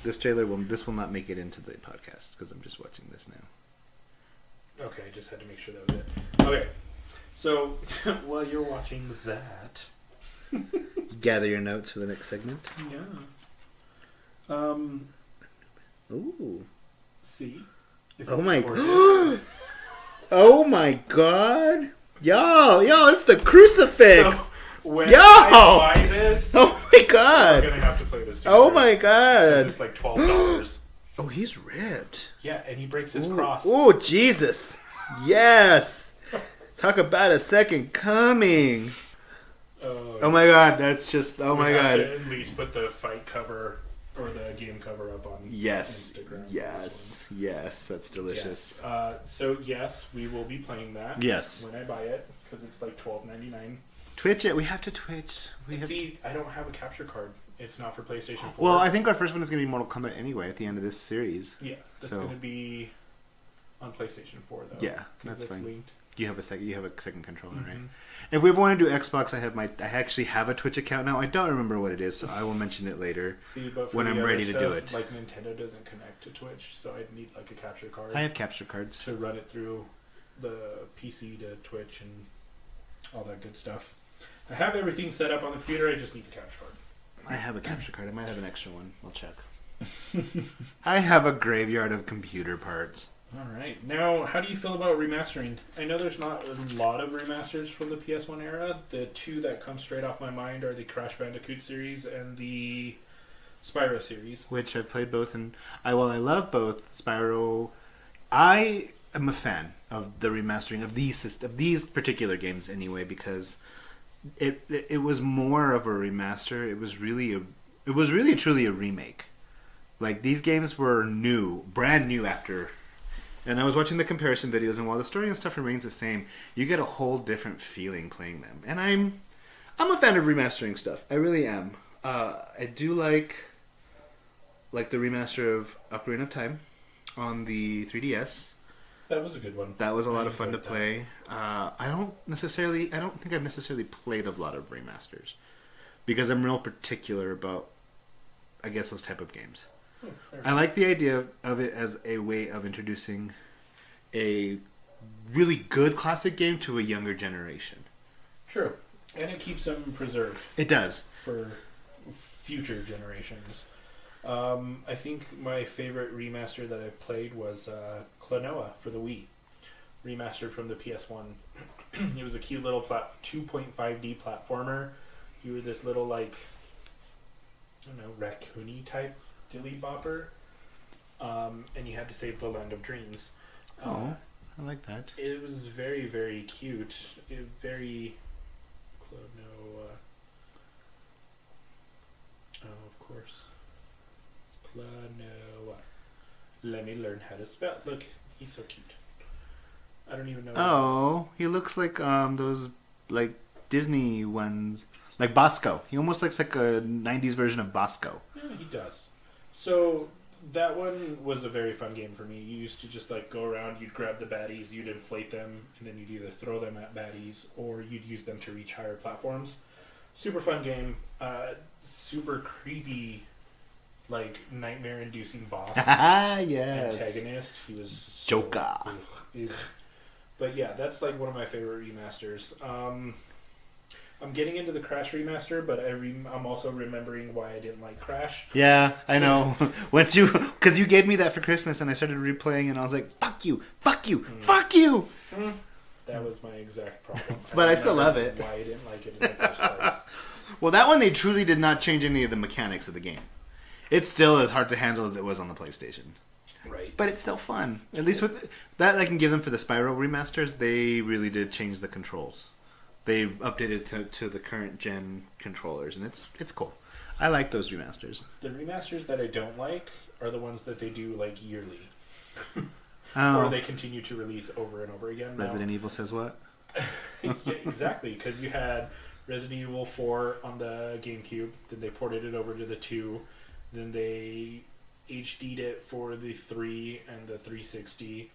This will not make it into the podcast because I'm just watching this now. Okay, I just had to make sure that was it. Okay, so while you're watching that, Gather your notes for the next segment. yeah. Ooh. See. Oh my. Gorgeous? Oh my God. Yo, it's the crucifix. So, when Yo! I buy this, Oh my we're God. gonna have to play this together. Oh my God. It's like $12. Oh, he's ripped. Yeah, and he breaks his cross. Oh, Jesus. Yes. Talk about a second coming. Oh my God, that's just, oh my We have God. to at least put the fight cover or the game cover up on Yes. Instagram. Yes, that's delicious. Yes. So yes, we will be playing that. Yes. When I buy it, because it's like $12.99. Twitch it. We have to Twitch. I don't have a capture card. It's not for PlayStation 4. Well, I think our first one is going to be Mortal Kombat anyway at the end of this series. Yeah, that's So- going to be on PlayStation 4 though. Yeah, 'cause that's fine. linked. You have a second controller, right? Mhm. If we want to do Xbox, I actually have a Twitch account now. I don't remember what it is, so I will mention it later. See, but for When the I'm other ready to do stuff, it. like Nintendo doesn't connect to Twitch, so I'd need like a capture card I have capture cards. to run it through the PC to Twitch and all that good stuff. I have everything set up on the computer. I just need the capture card. I have a capture card. I might have an extra one. I'll check. I have a graveyard of computer parts. All right. Now, how do you feel about remastering? I know there's not a lot of remasters from the PS1 era. The two that come straight off my mind are the Crash Bandicoot series and the Spyro series. Which I've played both, and I love both. Spyro, I am a fan of the remastering of these particular games anyway, because it was more of a remaster. It was really truly a remake. Like, these games were brand new after. And I was watching the comparison videos, and while the story and stuff remains the same, you get a whole different feeling playing them. And I'm a fan of remastering stuff. I really am. I do like the remaster of Ocarina of Time on the 3DS. That was a good one. That was a lot of fun to enjoyed that. play. I don't think I've necessarily played a lot of remasters because I'm real particular about, I guess, those type of games. Oh, fair I like the idea of it as a way of introducing a really good classic game to a younger generation. True. And it keeps them preserved It does. for future generations. I think my favorite remaster that I played was Klonoa for the Wii. Remastered from the PS1. It was a cute little 2.5D platformer. You were this little, like, I don't know, raccoony type dilly bopper. And you had to save the Land of Dreams. I like that. It was very, very cute. Very Klonoa. Oh, of course. Klonoa. Let me learn how to spell. Look, he's so cute. I don't even know. What Oh, he looks like those like Disney ones, like Bosco. He almost looks like a '90s version of Bosco. Yeah, he does. So that one was a very fun game for me. You used to just like go around, you'd grab the baddies, you'd inflate them, and then you'd either throw them at baddies or you'd use them to reach higher platforms. Super fun game. Super creepy, like nightmare-inducing boss. Yes. Antagonist. He was so, Joker. ugh. But yeah, that's like one of my favorite remasters. I'm getting into the Crash remaster, but I'm also remembering why I didn't like Crash. Yeah, I know. Because you gave me that for Christmas, and I started replaying, and I was like, "Fuck you, fuck you, fuck you." That was my exact problem. But I still love it. Why I didn't like it in the first place. Well, that one they truly did not change any of the mechanics of the game. It's still as hard to handle as it was on the PlayStation. Right. But it's still fun. At least with that, I can give them for the Spyro remasters. They really did change the controls. They updated to the current gen controllers, and it's cool. I like those remasters. The remasters that I don't like are the ones that they do like yearly. Oh. Or they continue to release over and over again. Resident Evil says what? Yeah, exactly, because you had Resident Evil 4 on the GameCube, then they ported it over to the 2, then they HD'd it for the 3 and the 360,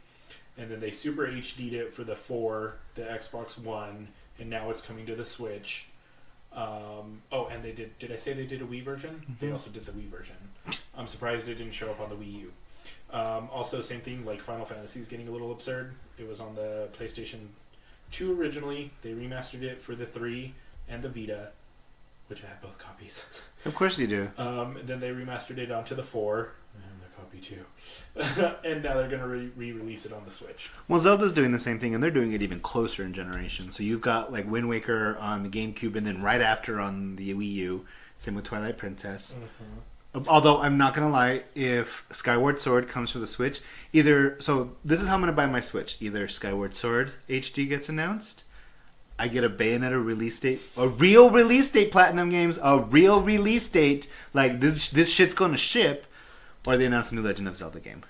and then they Super HD'd it for the 4, the Xbox One, and now it's coming to the Switch. And they did I say they did a Wii version? Mm-hmm. They also did the Wii version. I'm surprised it didn't show up on the Wii U. Also, same thing, like Final Fantasy is getting a little absurd. It was on the PlayStation 2 originally. They remastered it for the 3 and the Vita, which I have both copies. Of course you do. Then they remastered it onto the 4. I have the copy too. And now they're going to re-release it on the Switch. Well, Zelda's doing the same thing, and they're doing it even closer in generation. So you've got like Wind Waker on the GameCube, and then right after on the Wii U. Same with Twilight Princess. Mm-hmm. Although I'm not gonna lie, if Skyward Sword comes for the Switch, this is how I'm gonna buy my Switch. Either Skyward Sword HD gets announced, I get a Bayonetta release date, a real release date, Platinum Games, a real release date, like this shit's gonna ship, or they announce a new Legend of Zelda game.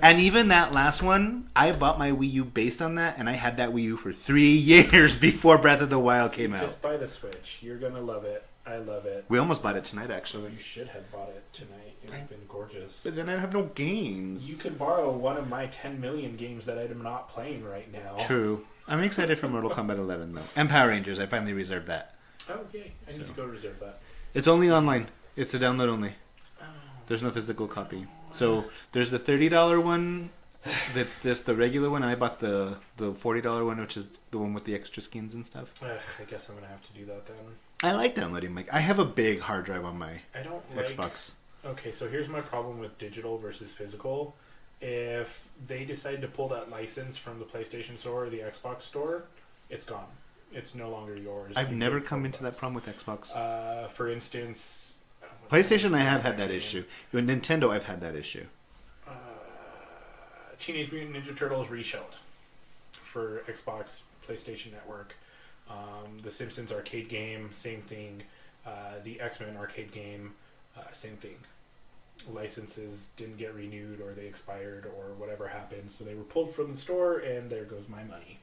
And even that last one, I bought my Wii U based on that, and I had that Wii U for 3 years before Breath of the Wild came out. Just buy the Switch. You're gonna love it. I love it. We almost bought it tonight, actually. You should have bought it tonight. It would have been gorgeous. But then I'd have no games. You could borrow one of my 10 million games that I'm not playing right now. True. I'm excited for Mortal Kombat 11, though. And Power Rangers. I finally reserved that. Oh, yay. I need to go reserve that. It's only online. It's a download only. Oh. There's no physical copy. So there's the $30 one that's just the regular one. And I bought the $40 one, which is the one with the extra skins and stuff. I guess I'm going to have to do that then. I like downloading. Like, I have a big hard drive on my Xbox. Okay, so here's my problem with digital versus physical. If they decide to pull that license from the PlayStation Store or the Xbox Store, it's gone. It's no longer yours. I've never come into that problem with Xbox. For instance... PlayStation, I have had that issue. With Nintendo, I've had that issue. Teenage Mutant Ninja Turtles reshelled for Xbox, PlayStation Network. The Simpsons arcade game, same thing. The X-Men arcade game, same thing. Licenses didn't get renewed, or they expired, or whatever happened, so they were pulled from the store, and there goes my money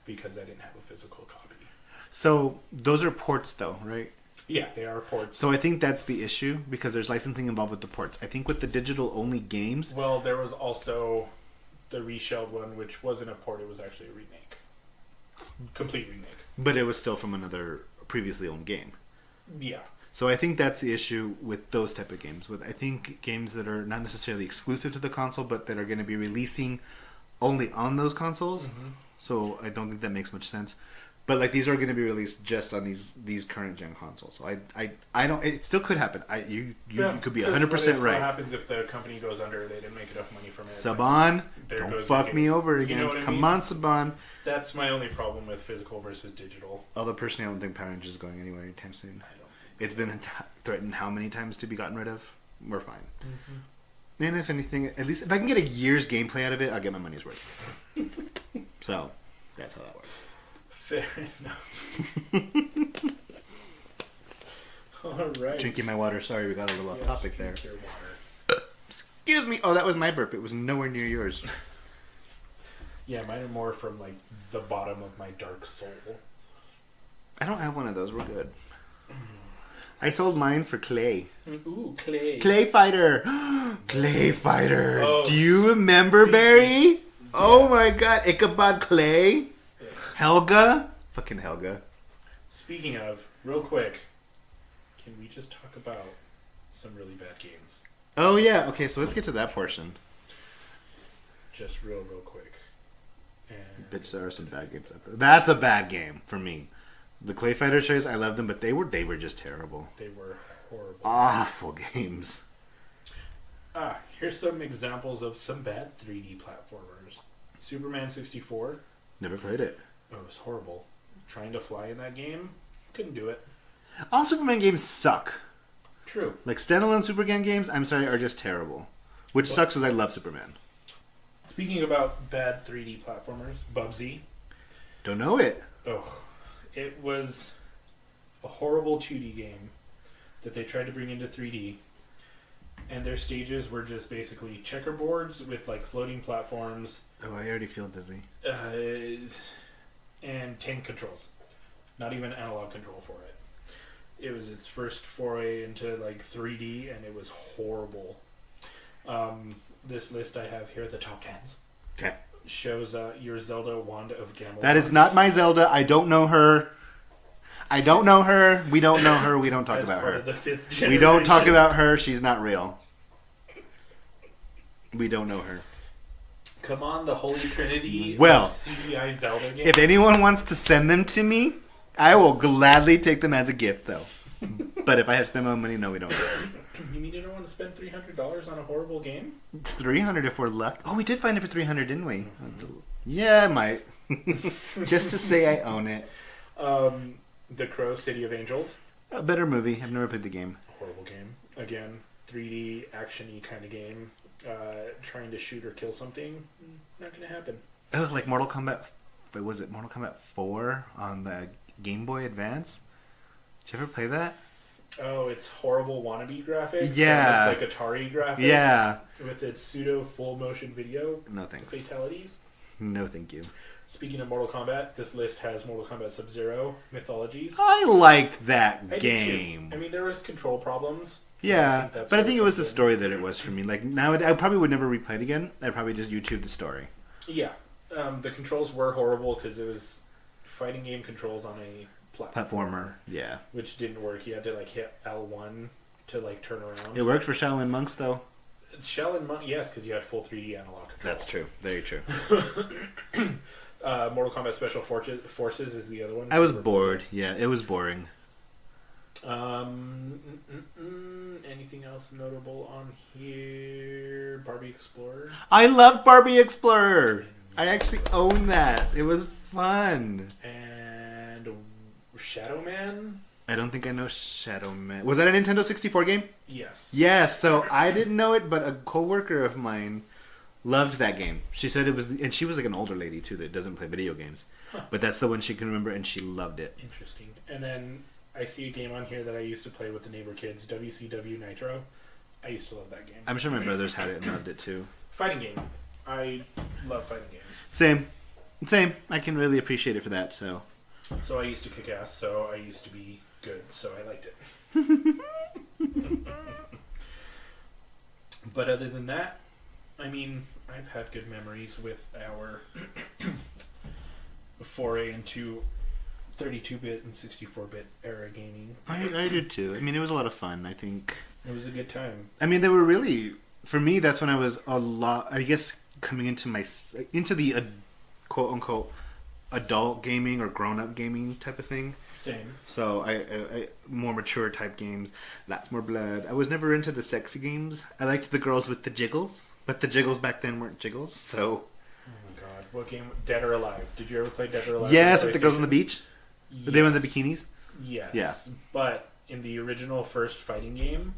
because I didn't have a physical copy. So those are ports, though, right? Yeah, they are ports. So I think that's the issue because there's licensing involved with the ports. I think with the digital-only games... Well, there was also the reshelled one, which wasn't a port, it was actually a remake. Complete remake. But it was still from another previously owned game. Yeah. So I think that's the issue with those type of games. With I think games that are not necessarily exclusive to the console, but that are going to be releasing only on those consoles. Mm-hmm. So I don't think that makes much sense. But like these are going to be released just on these current gen consoles. So I don't. It still could happen. You could be 100% right. What happens if the company goes under? They didn't make enough money from it. Saban, don't fuck me over again. You know what I mean? Come on, Saban. That's my only problem with physical versus digital. Although personally, I don't think Power Rangers is going anywhere anytime soon. I don't think it's been threatened how many times to be gotten rid of? We're fine. Mm-hmm. And if anything, at least if I can get a year's gameplay out of it, I'll get my money's worth. So that's how that works. Fair enough. All right. Drinking my water. Sorry, we got a little off topic there. Your water. Excuse me. Oh, that was my burp. It was nowhere near yours. Yeah, mine are more from like the bottom of my dark soul. I don't have one of those. We're good. I sold mine for clay. Ooh, clay. Clay Fighter. Clay Fighter. Oh, do you remember, Barry? Yes. Oh my God. Ichabod Clay. Yes. Helga. Fucking Helga. Speaking of, real quick, can we just talk about some really bad games? Oh yeah. Okay, so let's get to that portion. Just real quick. And bitch, there are some bad games out there. That's a bad game for me. The Clay Fighter series, I love them, but they were just terrible. They were horrible. Awful games. Here's some examples of some bad 3D platformers. Superman 64. Never played it. Oh, it was horrible. Trying to fly in that game, couldn't do it. All Superman games suck. True. Like standalone Superman games, I'm sorry, are just terrible. Which sucks because I love Superman. Speaking about bad 3D platformers, Bubsy. Don't know it. Oh, it was a horrible 2D game that they tried to bring into 3D. And their stages were just basically checkerboards with like floating platforms. Oh, I already feel dizzy. And 10 controls. Not even analog control for it. It was its first foray into like 3D, and it was horrible. This list I have here, the top 10s. Okay. Shows your Zelda Wand of Gamelon. That is not my Zelda. I don't know her. I don't know her. We don't know her. We don't talk about her. The 5th generation. We don't talk about her. She's not real. We don't know her. Come on, the Holy Trinity Well, of CDI Zelda games. If anyone wants to send them to me, I will gladly take them as a gift, though. But if I have to spend my money, no, we don't. You mean you don't want to spend $300 on a horrible game? 300 if we're lucky. Oh, we did find it for 300, didn't we? Mm-hmm. Yeah, I might. Just to say I own it. The Crow, City of Angels. A better movie. I've never played the game. Horrible game. Again, 3D, action-y kind of game. Trying to shoot or kill something. Not going to happen. Oh, like Mortal Kombat. Was it Mortal Kombat 4 on the Game Boy Advance? Did you ever play that? Oh, it's horrible wannabe graphics. Yeah. Like Atari graphics. Yeah. With its pseudo full motion video. No thanks. Fatalities. No thank you. Speaking of Mortal Kombat, this list has Mortal Kombat Sub-Zero Mythologies. I liked that I game. did too. I mean, there was control problems. Yeah, but I think it was the good. story that it was for me. Like now, I probably would never replay it again. I'd probably just YouTube the story. Yeah, the controls were horrible because it was fighting game controls on a platformer. Yeah, which didn't work. You had to like hit L1 to like turn around. It worked for Shaolin monks though. Shaolin monk, yes, because you had full 3D analog control. That's true. Very true. Mortal Kombat Special Forces is the other one. I was bored. Yeah, it was boring. Anything else notable on here? Barbie Explorer. I loved Barbie Explorer. I actually own that. It was fun. And Shadow Man. I don't think I know Shadow Man. Was that a Nintendo 64 game? Yes. Yes. So I didn't know it, but a coworker of mine loved that game. She said it was, and she was like an older lady too that doesn't play video games, but that's the one she can remember, and she loved it. Interesting. And then I see a game on here that I used to play with the neighbor kids, WCW Nitro. I used to love that game. I'm sure my brothers had it and loved it too. Fighting game. I love fighting games. Same. I can really appreciate it for that. So I used to kick ass. So I used to be good. So I liked it. But other than that, I mean, I've had good memories with our foray into 32-bit and 64-bit era gaming. I did too. I mean, it was a lot of fun. I think it was a good time. I mean, they were really, for me, that's when I was a lot, I guess, coming into the quote unquote adult gaming or grown up gaming type of thing. Same. So I more mature type games, lots more blood. I was never into the sexy games. I liked the girls with the jiggles, but the jiggles back then weren't jiggles. So. Oh my god, what game? Dead or Alive? Did you ever play Dead or Alive? Yes, with the girls on the beach. Yes. They were in the bikinis. Yes. Yeah. But in the original first fighting game,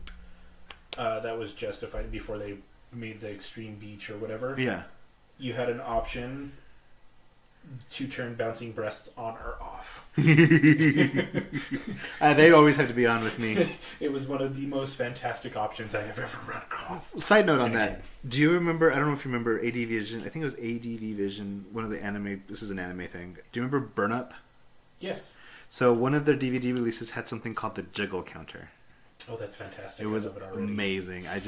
that was Justified before they made the Extreme Beach or whatever. Yeah. You had an option to turn bouncing breasts on or off. They always have to be on with me. It was one of the most fantastic options I have ever run across. Side note on that. Do you remember, I don't know if you remember AD Vision, I think it was ADV Vision, one of the anime, this is an anime thing. Do you remember Burn Up? Yes. So one of their DVD releases had something called the jiggle counter. Oh, that's fantastic. It was I love it already. amazing. Yeah.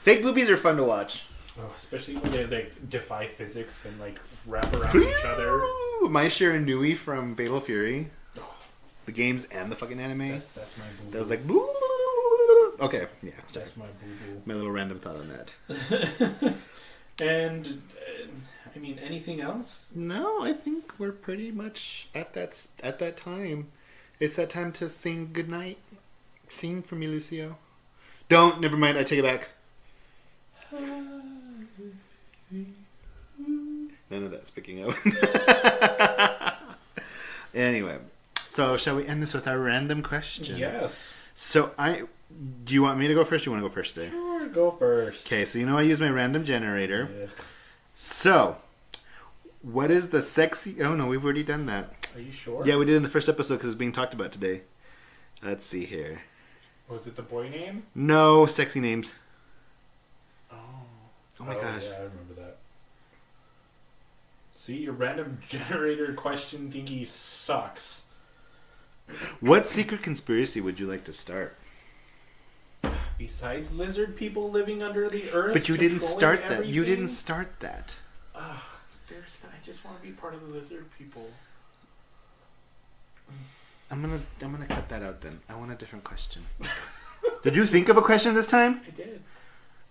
Fake boobies are fun to watch. Oh, especially when they like defy physics and like wrap around each other. My share and Nui from Fatal Fury. The games and the fucking anime. That's my boo. That was like boo. Okay, yeah. Sorry. That's my boo. My little random thought on that. And I mean, anything else? No, I think we're pretty much at that time. It's that time to sing goodnight. Sing for me, Lucio. Don't. Never mind. I take it back. None of that's picking up. Anyway, So shall we end this with our random question? Yes. So do you want me to go first? Or you want to go first today? Sure, go first. Okay, so I use my random generator. Ugh. So, what is the sexy... Oh no, we've already done that. Are you sure? Yeah, we did in the first episode because it's being talked about today. Let's see here. Was it the boy name? No, sexy names. Oh. Oh my gosh. Yeah, I remember that. See, your random generator question thingy sucks. What secret conspiracy would you like to start? Besides lizard people living under the earth, But you didn't start that. You everything? didn't start that. I just want to be part of the lizard people. I'm gonna cut that out then. I want a different question. Did you think of a question this time? I did.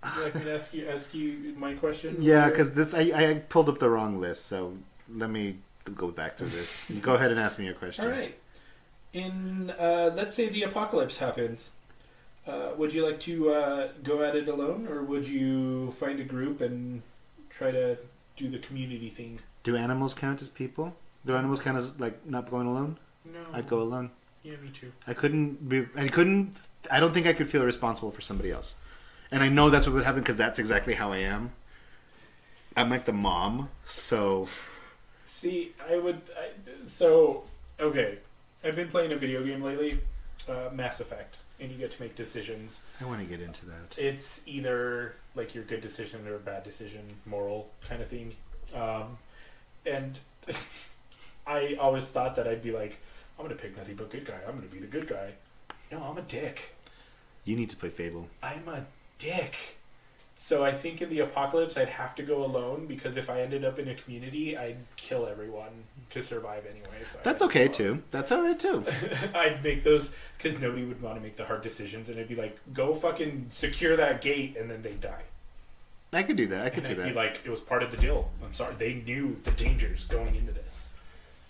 Would you like me to ask you my question? Yeah, because I pulled up the wrong list, so let me go back through this. You go ahead and ask me your question. All right. In let's say the apocalypse happens, would you like to go at it alone, or would you find a group and try to do the community thing? Do animals count as people? Do animals count as like not going alone? No. I'd go alone. Yeah, me too. I don't think I could feel responsible for somebody else. And I know that's what would happen because that's exactly how I am. I'm like the mom, so... See, okay. I've been playing a video game lately, Mass Effect, and you get to make decisions. I want to get into that. It's either like your good decision or a bad decision, moral kind of thing. And I always thought that I'd be like, I'm going to pick nothing but good guy. I'm going to be the good guy. No, I'm a dick. You need to play Fable. I'm a dick. So I think in the apocalypse I'd have to go alone because if I ended up in a community, I'd kill everyone to survive anyway. So That's okay too. That's alright too. I'd make those because nobody would want to make the hard decisions, and it'd be like, go fucking secure that gate, and then they'd die. I could do that. I could see It'd that. be like, it was part of the deal. I'm sorry. They knew the dangers going into this.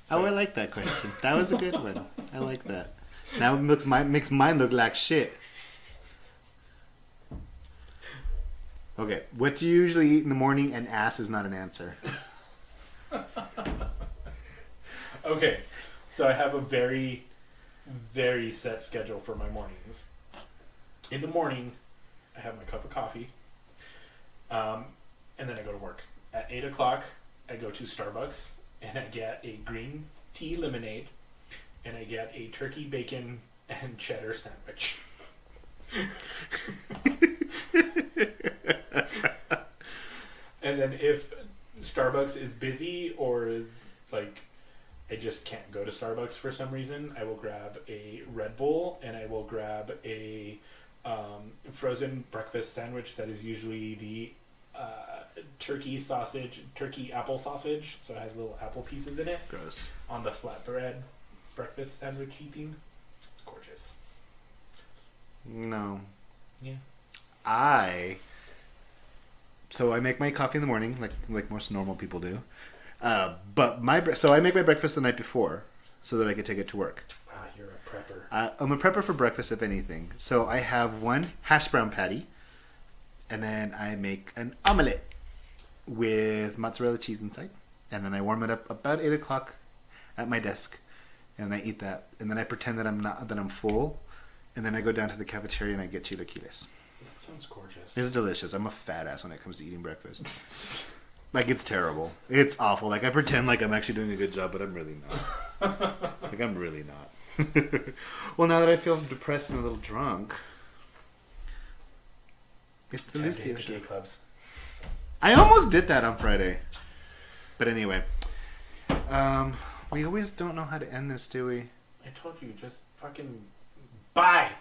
So, I like that question. That was a good one. I like that. Now it makes mine look like shit. Okay, what do you usually eat in the morning? And ass is not an answer. Okay, so I have a very, very set schedule for my mornings. In the morning, I have my cup of coffee, and then I go to work. At 8 o'clock, I go to Starbucks, and I get a green tea lemonade, and I get a turkey, bacon, and cheddar sandwich. And then if Starbucks is busy or like I just can't go to Starbucks for some reason, I will grab a Red Bull and I will grab a frozen breakfast sandwich that is usually the turkey apple sausage, so it has little apple pieces in it. Gross. On the flatbread breakfast sandwich thing. It's gorgeous. No. Yeah. So I make my coffee in the morning, like most normal people do. But so I make my breakfast the night before, so that I can take it to work. Ah, you're a prepper. I'm a prepper for breakfast, if anything. So I have one hash brown patty, and then I make an omelette with mozzarella cheese inside, and then I warm it up about 8 o'clock at my desk, and I eat that, and then I pretend that I'm full, and then I go down to the cafeteria and I get chilaquiles. That sounds gorgeous. It's delicious. I'm a fat ass when it comes to eating breakfast. Like, it's terrible. It's awful. Like, I pretend like I'm actually doing a good job, but I'm really not. Like, I'm really not. Well, now that I feel depressed and a little drunk, it's the Lucy gay clubs. I almost did that on Friday. But anyway. We always don't know how to end this, do we? I told you, just fucking bye.